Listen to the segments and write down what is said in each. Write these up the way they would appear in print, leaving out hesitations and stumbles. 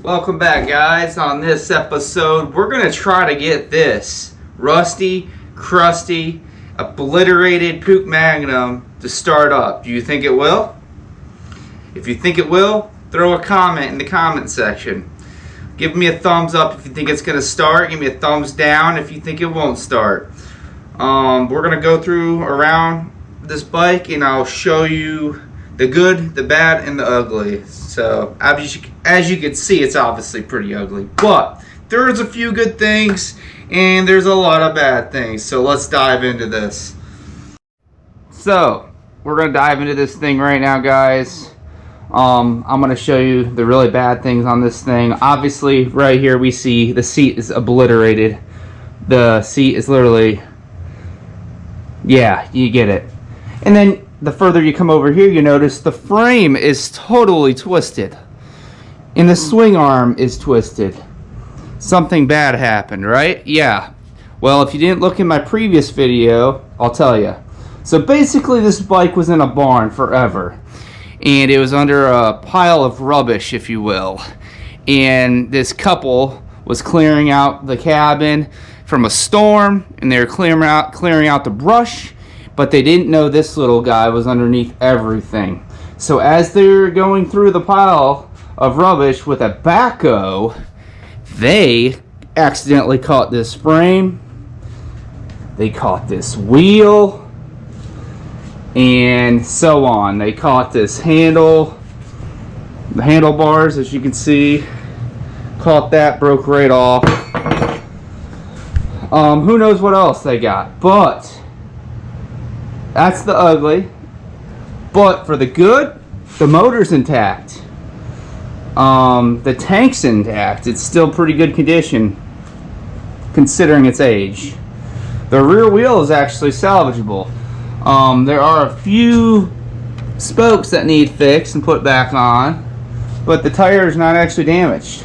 Welcome back, guys. On this episode, we're going to try to get this rusty, crusty, obliterated Puch Magnum to start up. Do you think it will? If you think it will, throw a comment in the comment section. Give me a thumbs up if you think it's going to start. Give me a thumbs down if you think it won't start. We're going to go through around this bike and I'll show you the good, the bad, and the ugly. So as you can see, it's obviously pretty ugly, but there's a few good things and there's a lot of bad things. So let's dive into this. So we're gonna dive into this thing right now, guys. I'm gonna show you the really bad things on this thing. Obviously, right here we see the seat is obliterated. The seat is literally, yeah, you get it. And then the further you come over here, you notice the frame is totally twisted. And the swing arm is twisted. Something bad happened, right? Yeah. Well, if you didn't look in my previous video, I'll tell you. So basically this bike was in a barn forever. And it was under a pile of rubbish, if you will. And this couple was clearing out the cabin from a storm. And they were clearing out the brush. But they didn't know this little guy was underneath everything. So as they were going through the pile of rubbish with a backhoe, they accidentally caught this frame. They caught this wheel. And so on. They caught this handle. The handlebars, as you can see. Caught that, broke right off. Who knows what else they got. But that's the ugly. But for the good, the motor's intact. The tank's intact. It's still pretty good condition considering its age. The rear wheel is actually salvageable. There are a few spokes that need fixed and put back on, but the tire is not actually damaged.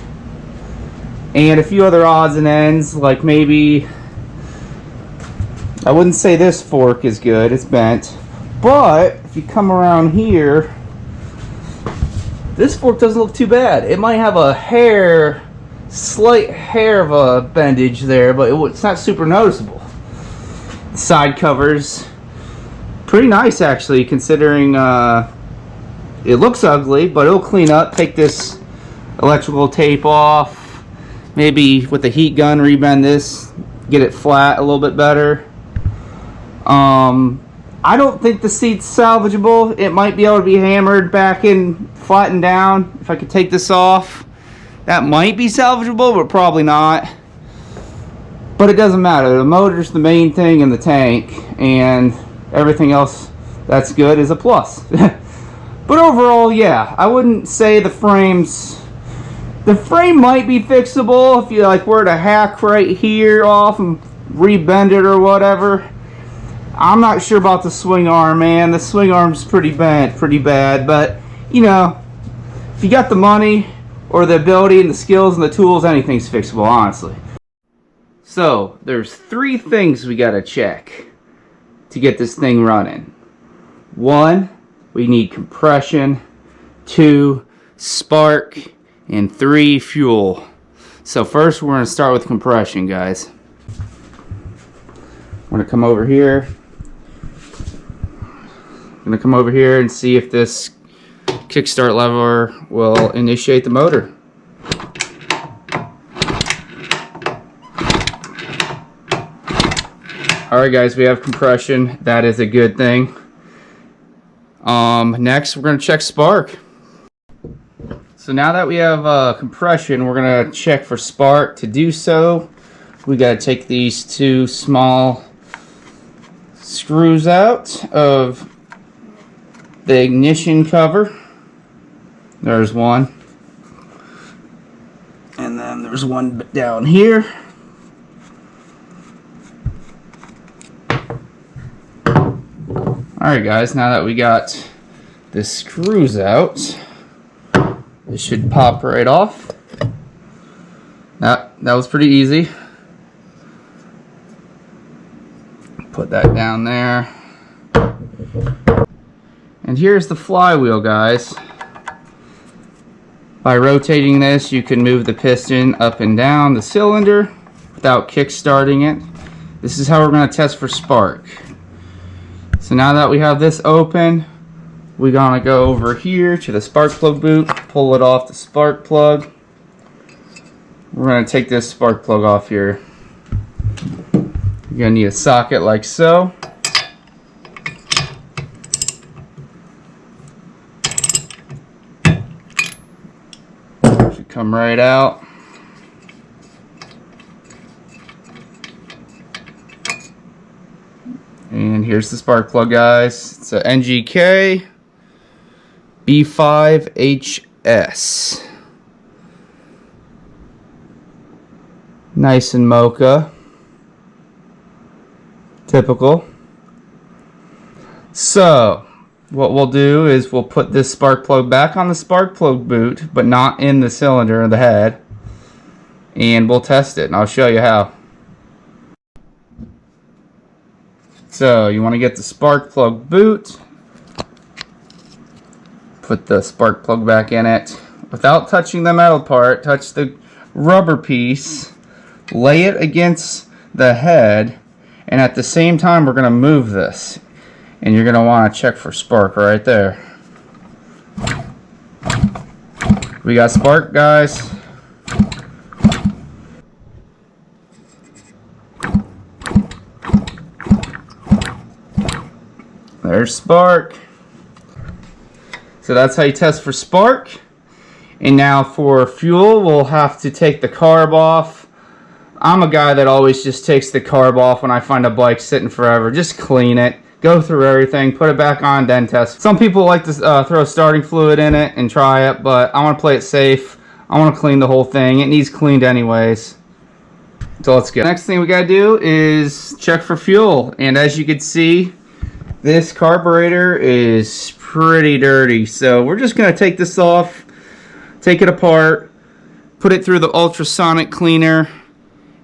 And a few other odds and ends, like maybe, I wouldn't say this fork is good, it's bent. But if you come around here, this fork doesn't look too bad. It might have a hair, slight hair of a bendage there, but it's not super noticeable. The side covers, pretty nice actually, considering it looks ugly, but it'll clean up. Take this electrical tape off, maybe with a heat gun rebend this, get it flat a little bit better. I don't think the seat's salvageable. It might be able to be hammered back and flattened down. If I could take this off, that might be salvageable, but probably not. But it doesn't matter. The motor's the main thing in the tank, and everything else that's good is a plus. But overall, yeah, I wouldn't say the frame might be fixable if you like were to hack right here off and rebend it or whatever. I'm not sure about the swing arm, man. The swing arm's pretty bent, pretty bad. But, you know, if you got the money or the ability and the skills and the tools, anything's fixable, honestly. So, there's 3 things we gotta check to get this thing running. 1, we need compression. 2, spark. And 3, fuel. So first we're gonna start with compression, guys. I'm gonna come over here. And see if this kickstart lever will initiate the motor. Alright guys, we have compression. That is a good thing. Next we're going to check spark. So now that we have compression, we're going to check for spark. To do so, we got to take these 2 small screws out of the ignition cover. There's one. And then there's one down here. Alright guys, now that we got the screws out, this should pop right off. That was pretty easy. Put that down there. And here's the flywheel, guys. By rotating this, you can move the piston up and down the cylinder without kick-starting it. This is how we're going to test for spark. So now that we have this open, we're going to go over here to the spark plug boot, pull it off the spark plug. We're going to take this spark plug off here. You're going to need a socket like so. Should come right out. And here's the spark plug, guys. It's a NGK B5HS. Nice and mocha. Typical. So, what we'll do is we'll put this spark plug back on the spark plug boot, but not in the cylinder or the head. And we'll test it, and I'll show you how. So you want to get the spark plug boot, put the spark plug back in it without touching the metal part. Touch the rubber piece, lay it against the head, and at the same time we're going to move this, and you're going to want to check for spark right there. We got spark, guys. There's spark. So that's how you test for spark. And now for fuel, we'll have to take the carb off. I'm a guy that always just takes the carb off when I find a bike sitting forever. Just clean it, go through everything, put it back on, then test. Some people like to throw starting fluid in it and try it, but I want to play it safe. I want to clean the whole thing. It needs cleaned anyways. So let's go. Next thing we gotta do is check for fuel. And as you can see, this carburetor is pretty dirty, so we're just going to take this off, take it apart, put it through the ultrasonic cleaner,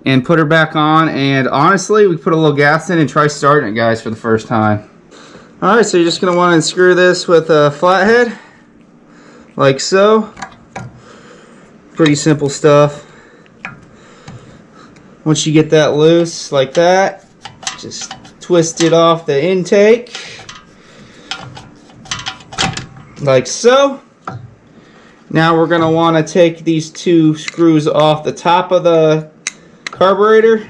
and put her back on. And honestly, we put a little gas in and try starting it, guys, for the first time. Alright, so you're just going to want to unscrew this with a flathead, like so. Pretty simple stuff. Once you get that loose, like that, just twist it off the intake like so. Now we're going to want to take these two screws off the top of the carburetor.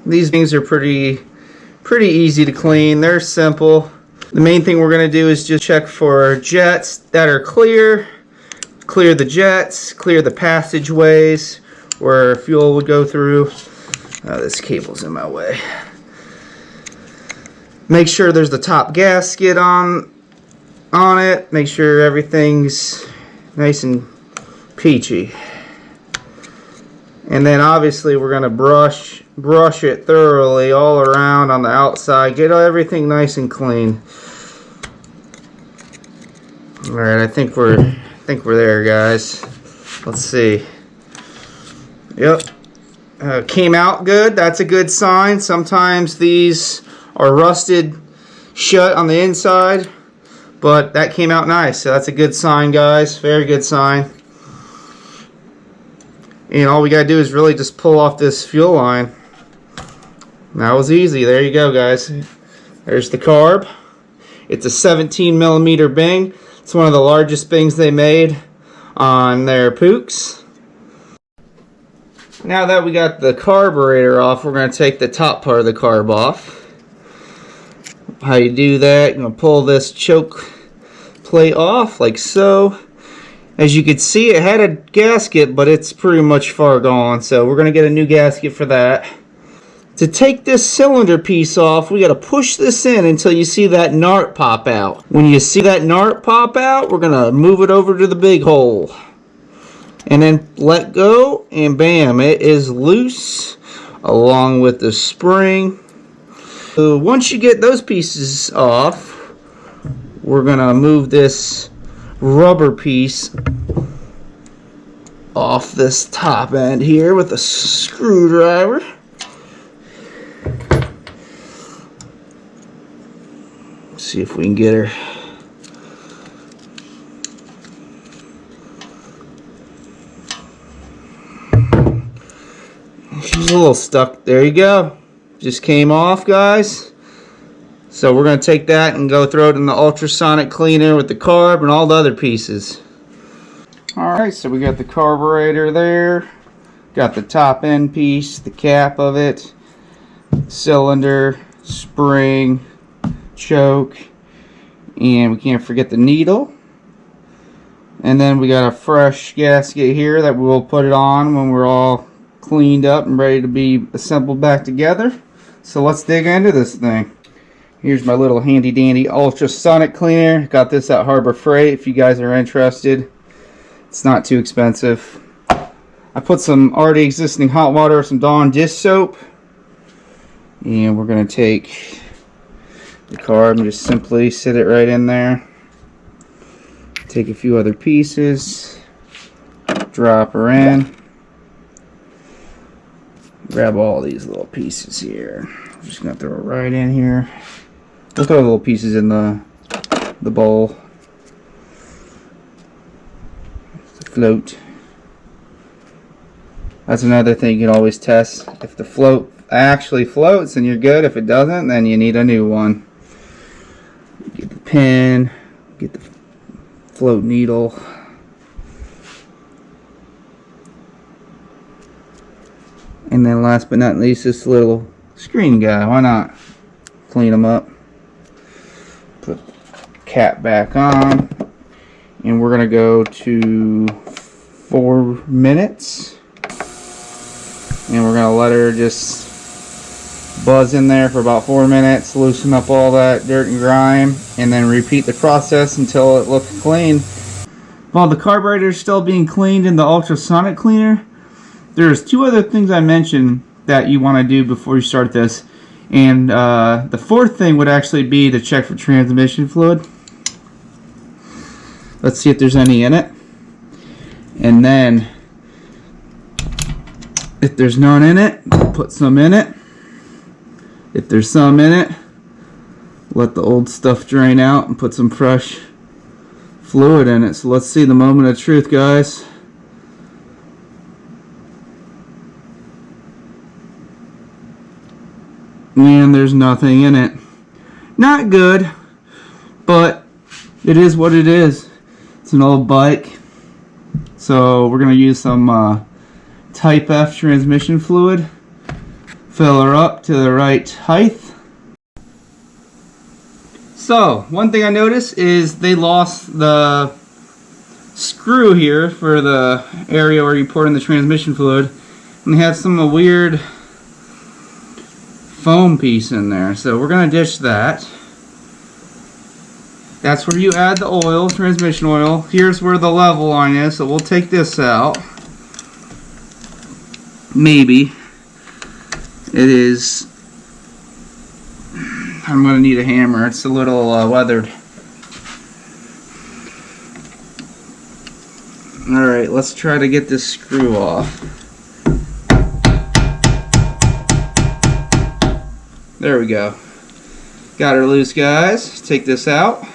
These things are pretty easy to clean. They're simple. The main thing we're going to do is just check for jets that are clear. Clear the jets, clear the passageways where fuel would go through. Oh, this cable's in my way. Make sure there's the top gasket on it. Make sure everything's nice and peachy. And then obviously we're going to brush it thoroughly all around on the outside. Get everything nice and clean. Alright, I think we're there, guys. Let's see. Yep. Came out good. That's a good sign. Sometimes these are rusted shut on the inside, but that came out nice. So that's a good sign, guys. Very good sign. And all we gotta do is really just pull off this fuel line. That was easy. There you go, guys. There's the carb. It's a 17mm Bing. It's one of the largest Bings they made on their Puchs. Now that we got the carburetor off, we're going to take the top part of the carb off. How you do that, you're going to pull this choke plate off like so. As you can see, it had a gasket, but it's pretty much far gone, so we're going to get a new gasket for that. To take this cylinder piece off, we got to push this in until you see that nut pop out. When you see that nut pop out, we're going to move it over to the big hole. And then let go, and bam, it is loose along with the spring. So once you get those pieces off, we're going to move this rubber piece off this top end here with a screwdriver. See if we can get her. She's a little stuck. There you go. Just came off, guys. So we're going to take that and go throw it in the ultrasonic cleaner with the carb and all the other pieces. Alright, so we got the carburetor there. Got the top end piece, the cap of it, cylinder, spring, choke, and we can't forget the needle. And then we got a fresh gasket here that we'll put it on when we're all cleaned up and ready to be assembled back together. So let's dig into this thing. Here's my little handy dandy ultrasonic cleaner. Got this at Harbor Freight if you guys are interested. It's not too expensive. I put some already existing hot water, some Dawn dish soap, and we're going to take the carb and just simply sit it right in there. Take a few other pieces, drop her in, grab all these little pieces here. I'm just going to throw it right in here. We'll throw the little pieces in the bowl. Float. That's another thing you can always test. If the float actually floats, then you're good. If it doesn't, then you need a new one. Get the pin, get the float needle. And then last but not least, this little screen guy. Why not clean them up? Put the cap back on. And we're going to go to 4 minutes. And we're going to let her just buzz in there for about 4 minutes, loosen up all that dirt and grime, and then repeat the process until it looks clean. While the carburetor is still being cleaned in the ultrasonic cleaner, there's 2 other things I mentioned that you want to do before you start this. And the 4th thing would actually be to check for transmission fluid. Let's see if there's any in it. And then, if there's none in it, put some in it. If there's some in it, let the old stuff drain out and put some fresh fluid in it. So let's see the moment of truth, guys. And there's nothing in it. Not good, but it is what it is. It's an old bike, so we're going to use some Type F transmission fluid. Fill her up to the right height. So, one thing I noticed is they lost the screw here for the area where you pour in the transmission fluid, and they had some weird foam piece in there, so we're going to ditch that. That's where you add the oil, transmission oil. Here's where the level line is, so we'll take this out. Maybe. It is... I'm going to need a hammer. It's a little weathered. Alright, let's try to get this screw off. There we go. Got her loose, guys. Take this out.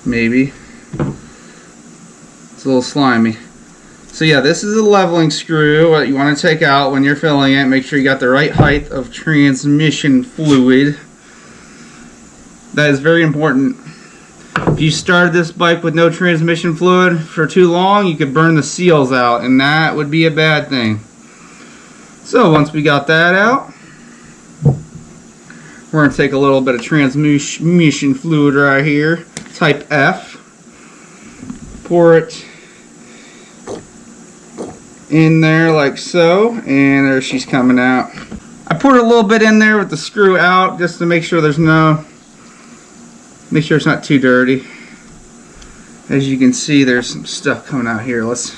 Maybe. It's a little slimy. So yeah, this is a leveling screw. What you want to take out when you're filling it. Make sure you got the right height of transmission fluid. That is very important. If you started this bike with no transmission fluid for too long, you could burn the seals out, and that would be a bad thing. So once we got that out, we're going to take a little bit of transmission fluid right here, Type F, pour it in there like so, and there she's coming out. I poured a little bit in there with the screw out just to make sure make sure it's not too dirty. As you can see, there's some stuff coming out here. Let's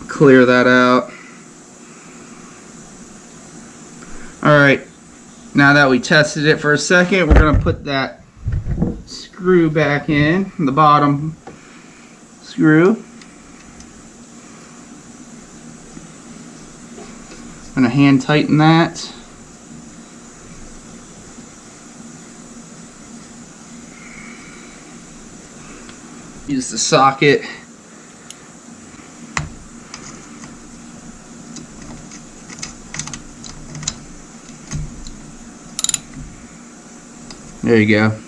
clear that out. Alright, now that we tested it for a second, we're going to put that screw back in, the bottom screw. I'm gonna hand tighten that. Use the socket. There you go.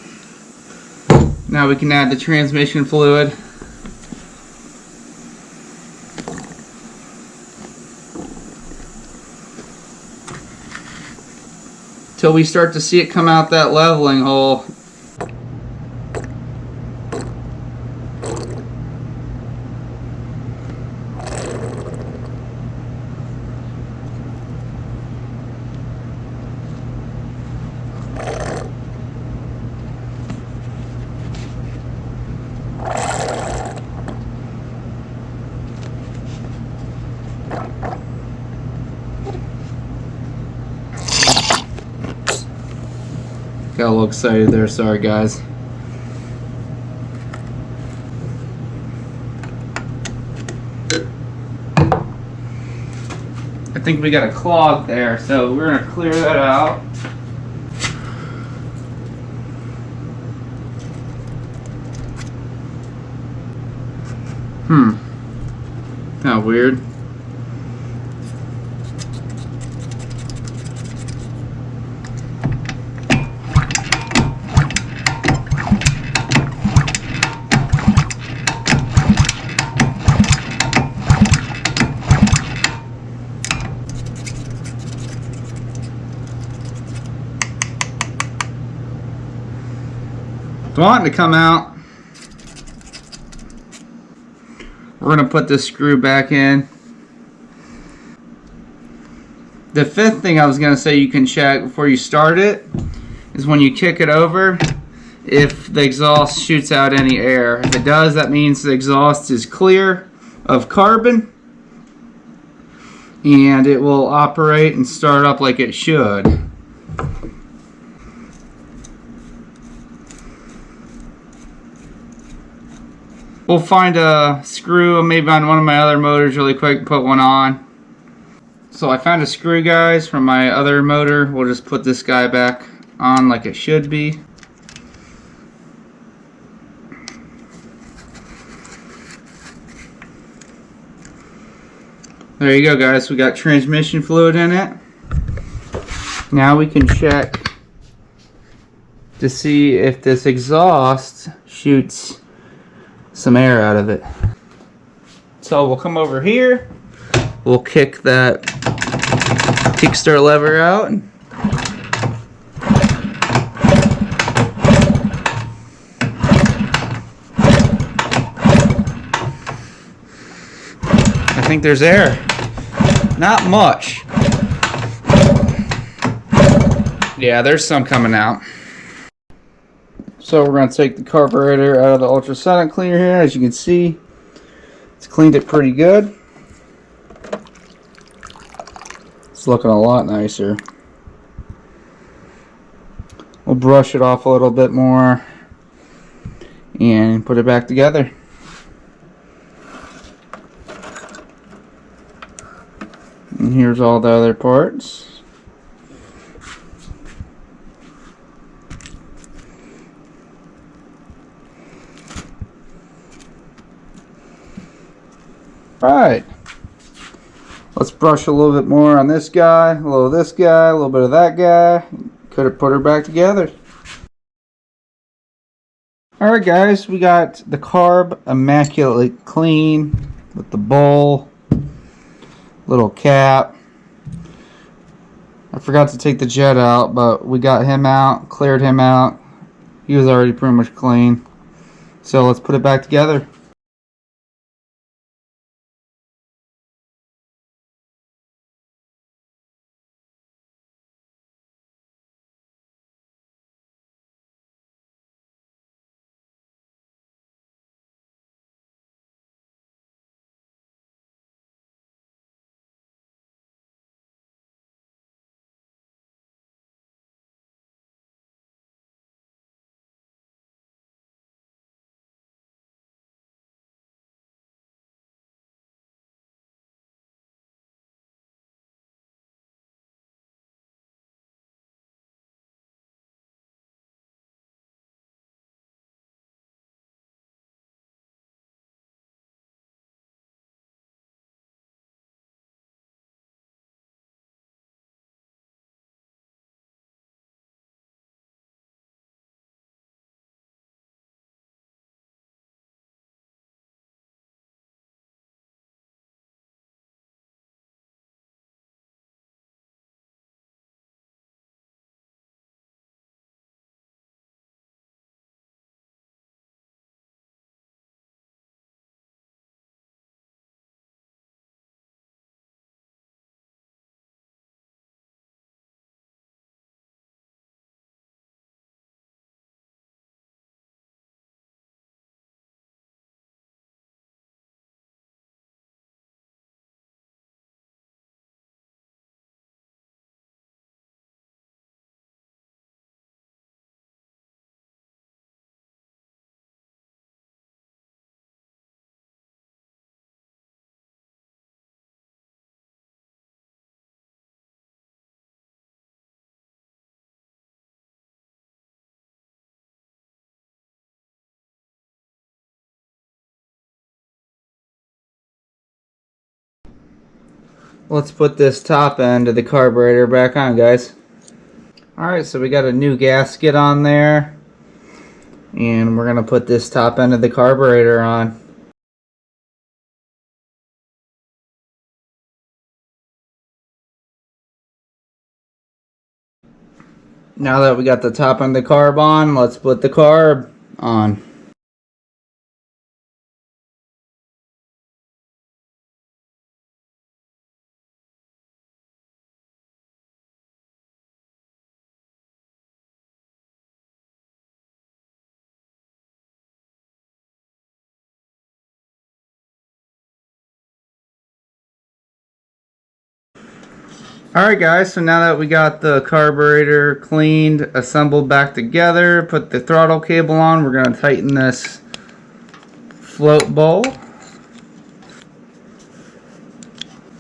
Now we can add the transmission fluid. Till we start to see it come out that leveling hole. Got a little excited there, sorry guys. I think we got a clog there, so we're gonna clear that out. Kinda weird. It's wanting to come out. We're gonna put this screw back in. The fifth thing I was gonna say you can check before you start it is when you kick it over, if the exhaust shoots out any air. If it does, that means the exhaust is clear of carbon and it will operate and start up like it should. We'll find a screw maybe on one of my other motors really quick and put one on. So I found a screw, guys, from my other motor. We'll just put this guy back on like it should be. There you go, guys. We got transmission fluid in it. Now we can check to see if this exhaust shoots some air out of it. So we'll come over here, we'll kick that kickstart lever out, I think there's air. Not much. Yeah, there's some coming out. So we're going to take the carburetor out of the ultrasonic cleaner here. As you can see, it's cleaned it pretty good. It's looking a lot nicer. We'll brush it off a little bit more and put it back together. And here's all the other parts. Alright, let's brush a little bit more on this guy, a little of this guy, a little bit of that guy. Could have put her back together. Alright guys, we got the carb immaculately clean with the bowl, little cap. I forgot to take the jet out, but we got him out, cleared him out. He was already pretty much clean. So let's put it back together. Let's put this top end of the carburetor back on, guys. Alright, so we got a new gasket on there. And we're going to put this top end of the carburetor on. Now that we got the top end of the carb on, let's put the carb on. Alright guys, so now that we got the carburetor cleaned, assembled back together, put the throttle cable on, we're going to tighten this float bowl.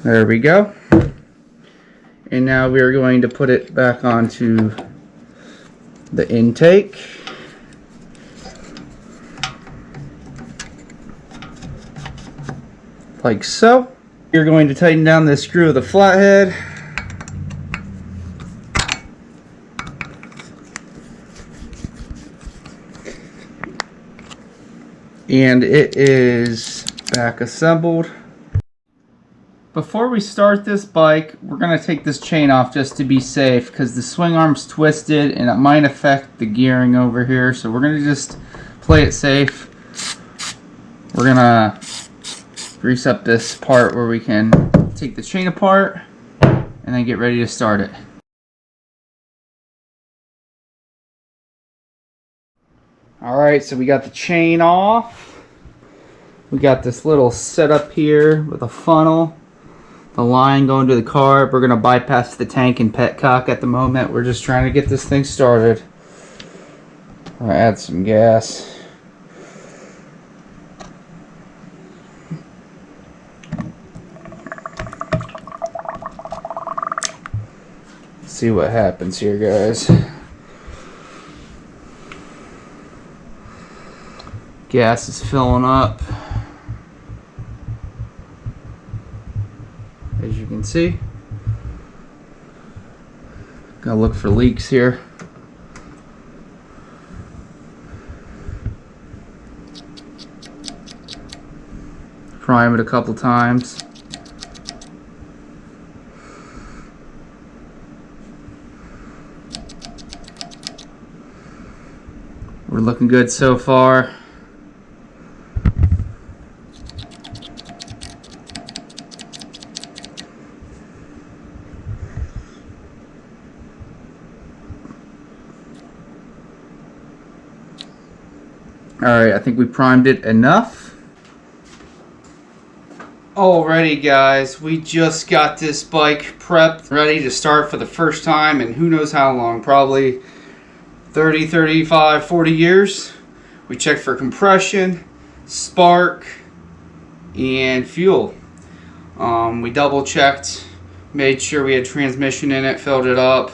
There we go. And now we are going to put it back onto the intake. Like so. You're going to tighten down this screw of the flathead. And it is back assembled. Before we start this bike, we're going to take this chain off just to be safe because the swing arm's twisted and it might affect the gearing over here. So we're going to just play it safe. We're going to grease up this part where we can take the chain apart and then get ready to start it. Alright, so we got the chain off. We got this little setup here with a funnel. The line going to the carb. We're going to bypass the tank and petcock at the moment. We're just trying to get this thing started. I'll add some gas. See what happens here, guys. Gas is filling up. As you can see. Gotta look for leaks here. Prime it a couple times. We're looking good so far. Alright, I think we primed it enough. Alrighty guys, we just got this bike prepped, ready to start for the first time in who knows how long, probably 30, 35, 40 years. We checked for compression, spark, and fuel. We double checked, made sure we had transmission in it, filled it up,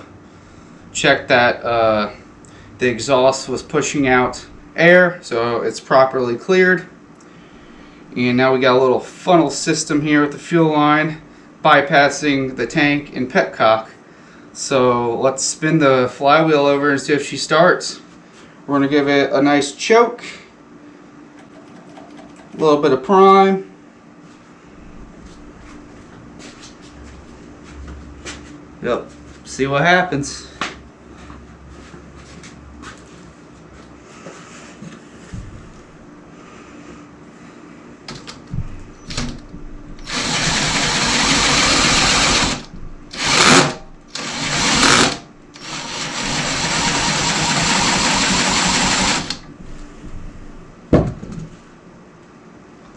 checked that the exhaust was pushing out air, so it's properly cleared. And now we got a little funnel system here with the fuel line bypassing the tank and petcock. So let's spin the flywheel over and see if she starts. We're going to give it a nice choke, a little bit of prime. Yep, see what happens.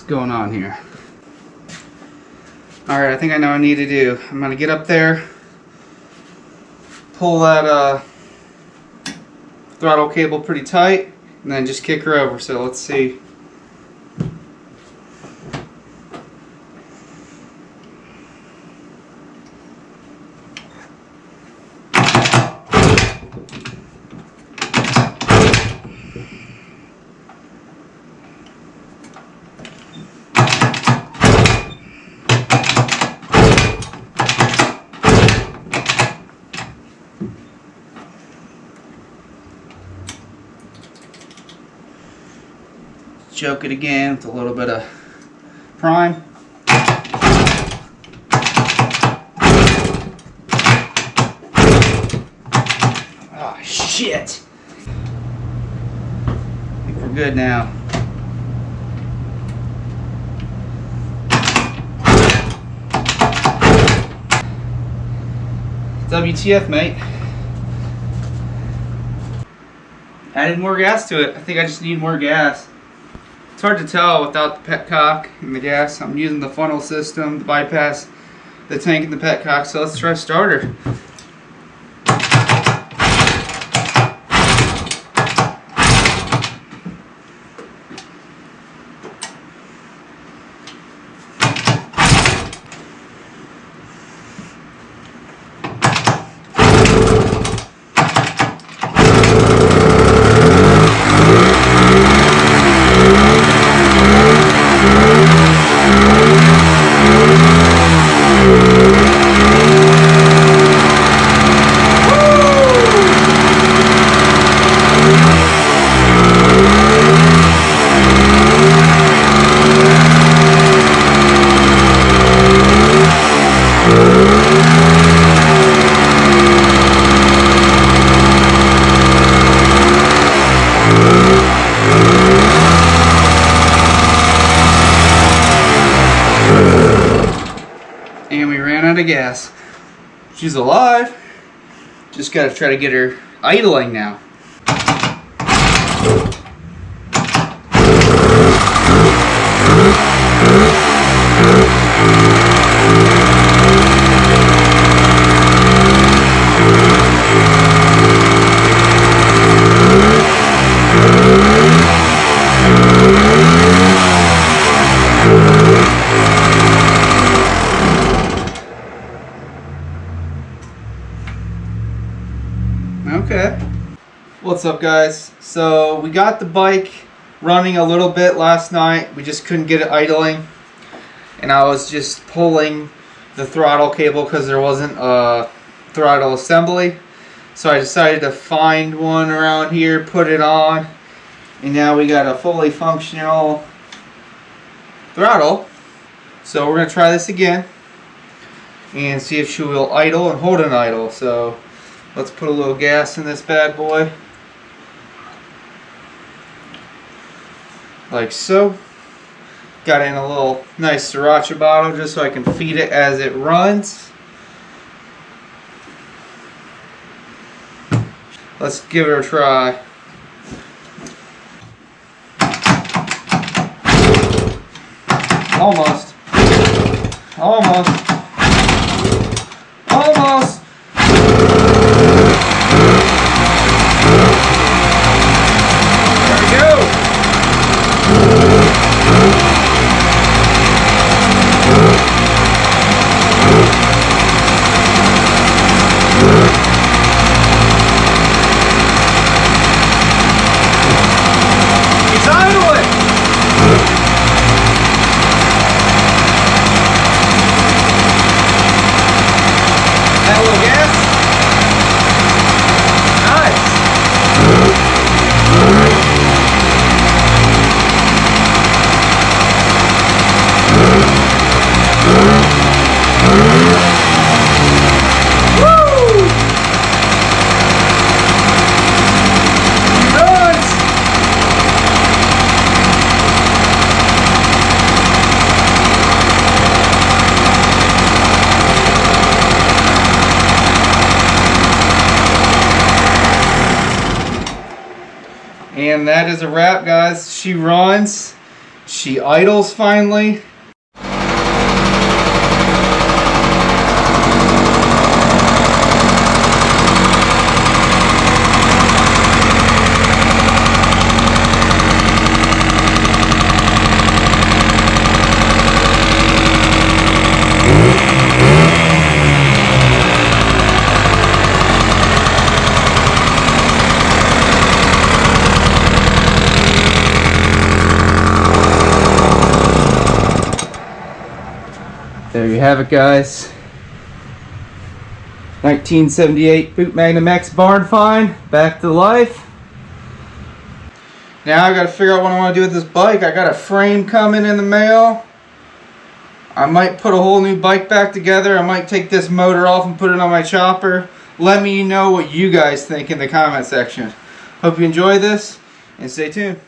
Going on here. Alright, I think I know what I need to do. I'm going to get up there, pull that throttle cable pretty tight, and then just kick her over. So let's see. choke it again with a little bit of prime. Oh shit! I think we're good now. WTF, mate. Added more gas to it. I think I just need more gas. It's hard to tell without the petcock and the gas. I'm using the funnel system to bypass the tank and the petcock, so let's try starter. And we ran out of gas. She's alive. Just gotta try to get her idling now. Okay. What's up, guys? So we got the bike running a little bit last night. We just couldn't get it idling, and I was just pulling the throttle cable because there wasn't a throttle assembly. So I decided to find one around here, put it on, and now we got a fully functional throttle. So we're gonna try this again and see if she will idle and hold an idle. So let's put a little gas in this bad boy. Like so. Got in a little nice sriracha bottle just so I can feed it as it runs. Let's give it a try. Almost. Almost. Almost. There we go. He's idling. That little gas. Nice. Woo! He runs. And that is a wrap, guys. She runs. She idles finally. There you have it, guys. 1978 Puch Magnum X barn find, back to life. Now I got to figure out what I want to do with this bike. I got a frame coming in the mail. I might put a whole new bike back together. I might take this motor off and put it on my chopper. Let me know what you guys think in the comment section. Hope you enjoy this and stay tuned.